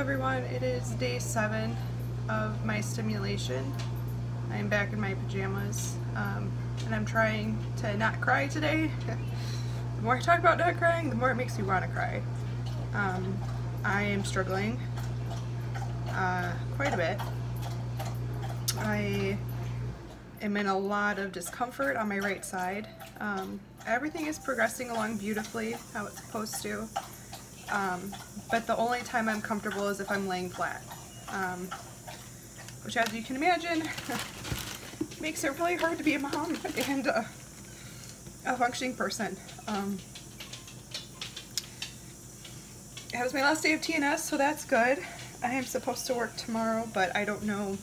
everyone, it is day 7 of my stimulation. I am back in my pajamas and I'm trying to not cry today. The more I talk about not crying, the more it makes me want to cry. I am struggling quite a bit. I am in a lot of discomfort on my right side. Everything is progressing along beautifully how it's supposed to. But the only time I'm comfortable is if I'm laying flat, which, as you can imagine, makes it really hard to be a mom and a functioning person. It was my last day of TNS, so that's good. I am supposed to work tomorrow, but I don't know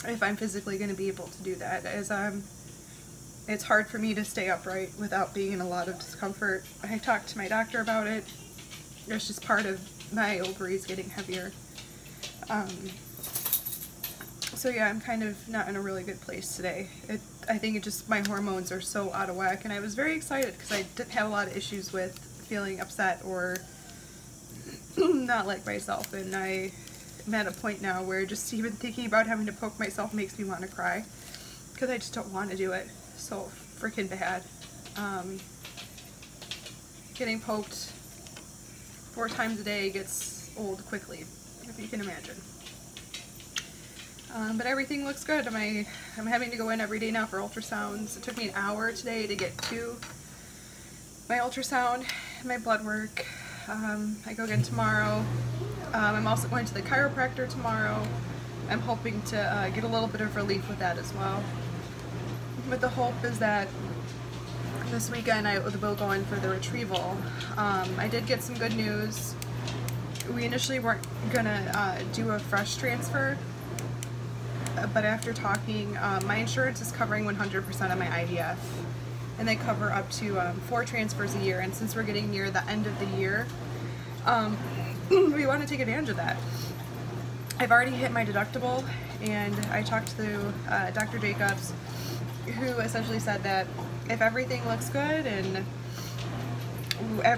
if I'm physically going to be able to do that, as it's hard for me to stay upright without being in a lot of discomfort. I talked to my doctor about it. It's just part of my ovaries getting heavier. So yeah, I'm kind of not in a really good place today. I think it just, my hormones are so out of whack, and I was very excited because I didn't have a lot of issues with feeling upset or not like myself, and I'm at a point now where just even thinking about having to poke myself makes me want to cry because I just don't want to do it so freaking bad. Getting poked 4 times a day gets old quickly, if you can imagine. But everything looks good. I'm having to go in every day now for ultrasounds. It took me an hour today to get to my ultrasound, my blood work. I go again tomorrow. I'm also going to the chiropractor tomorrow. I'm hoping to get a little bit of relief with that as well. But the hope is that this weekend I will go in for the retrieval. I did get some good news. We initially weren't gonna do a fresh transfer, but after talking, my insurance is covering 100% of my IVF, and they cover up to 4 transfers a year. And since we're getting near the end of the year, we want to take advantage of that. I've already hit my deductible, and I talked to Dr. Jacobs, who essentially said that if everything looks good and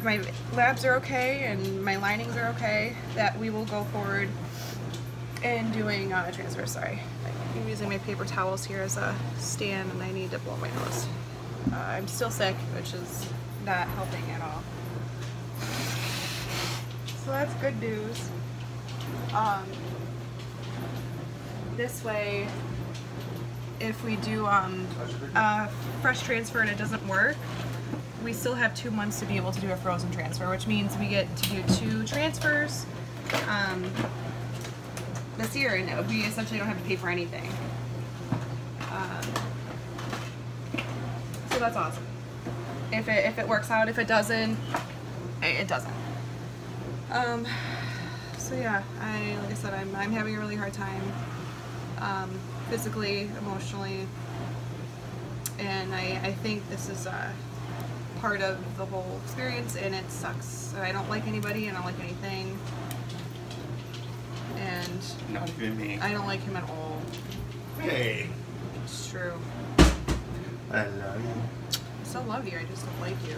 my labs are okay and my linings are okay, that we will go forward in doing a transfer. Sorry, I'm using my paper towels here as a stand and I need to blow my nose. I'm still sick, which is not helping at all. So that's good news. This way, if we do a fresh transfer and it doesn't work, we still have 2 months to be able to do a frozen transfer, which means we get to do 2 transfers this year, and we essentially don't have to pay for anything. So that's awesome. If it works out. If it doesn't, it doesn't. So yeah, like I said, I'm having a really hard time. Physically, emotionally, and I think this is part of the whole experience, and it sucks. I don't like anybody, and I don't like anything, and not even me. I don't like him at all. Hey, it's true. I love you. I still love you. I just don't like you.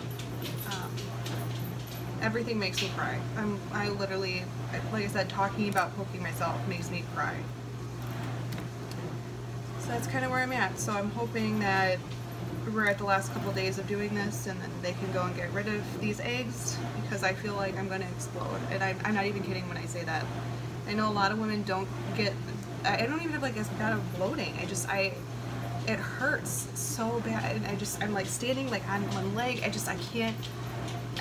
Everything makes me cry. I literally, like I said, talking about poking myself makes me cry. So that's kind of where I'm at. So I'm hoping that we're at the last couple days of doing this, and then they can go and get rid of these eggs, because I feel like I'm going to explode. And I'm not even kidding when I say that. I know a lot of women don't get, I don't even have like as bad of bloating. It hurts so bad, and I'm like standing like on one leg. I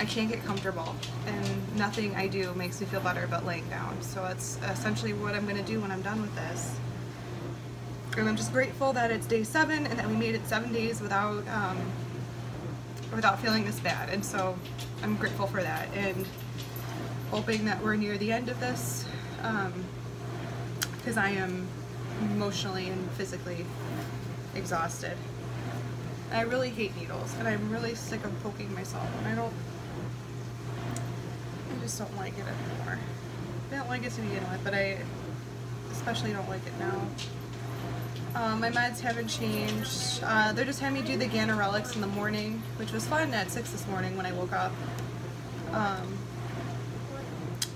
can't get comfortable, and nothing I do makes me feel better but laying down. So that's essentially what I'm going to do when I'm done with this. And I'm just grateful that it's day 7 and that we made it 7 days without feeling this bad. And so I'm grateful for that, and hoping that we're near the end of this, because I am emotionally and physically exhausted. I really hate needles, and I'm really sick of poking myself, and I just don't like it anymore. I don't like it to begin with, but I especially don't like it now. My meds haven't changed. They're just having me do the Ganirelix in the morning, which was fun at 6 this morning when I woke up.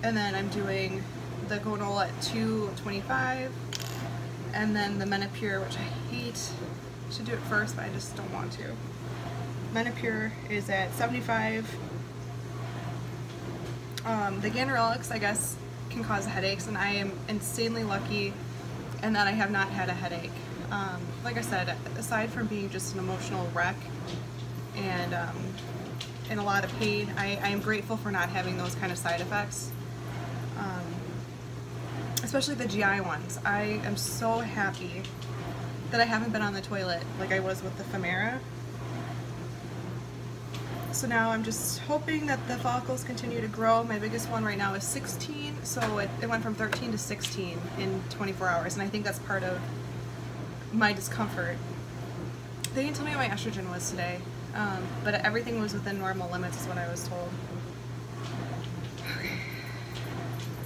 And then I'm doing the Gonal at $2.25, and then the Menopur, which I hate. I should do it first, but I just don't want to. Menopur is at $75. The Ganirelix, I guess, can cause headaches, and I am insanely lucky in that I have not had a headache. Like I said, aside from being just an emotional wreck and in a lot of pain, I am grateful for not having those kind of side effects, especially the GI ones. I am so happy that I haven't been on the toilet like I was with the Femara. So now I'm just hoping that the follicles continue to grow. My biggest one right now is 16, so it went from 13 to 16 in 24 hours, and I think that's part of my discomfort. They didn't tell me what my estrogen was today, but everything was within normal limits is what I was told. Okay.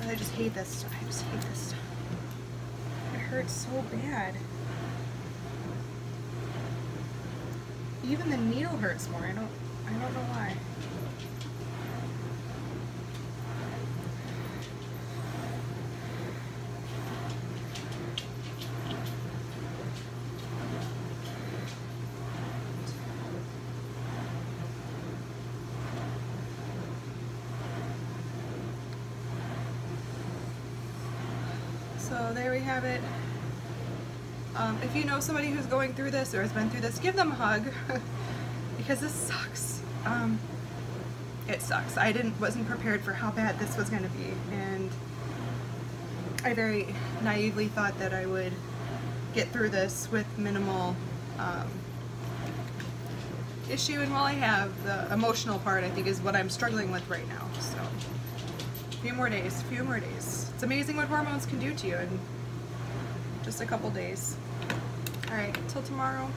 I just hate this stuff. I just hate this stuff. It hurts so bad. Even the needle hurts more. I don't know why. So there we have it. If you know somebody who's going through this or has been through this, give them a hug because this sucks. It sucks. I wasn't prepared for how bad this was going to be, and I very naively thought that I would get through this with minimal issue, and while I have, the emotional part I think is what I'm struggling with right now. So a few more days. It's amazing what hormones can do to you in just a couple days. Alright, till tomorrow.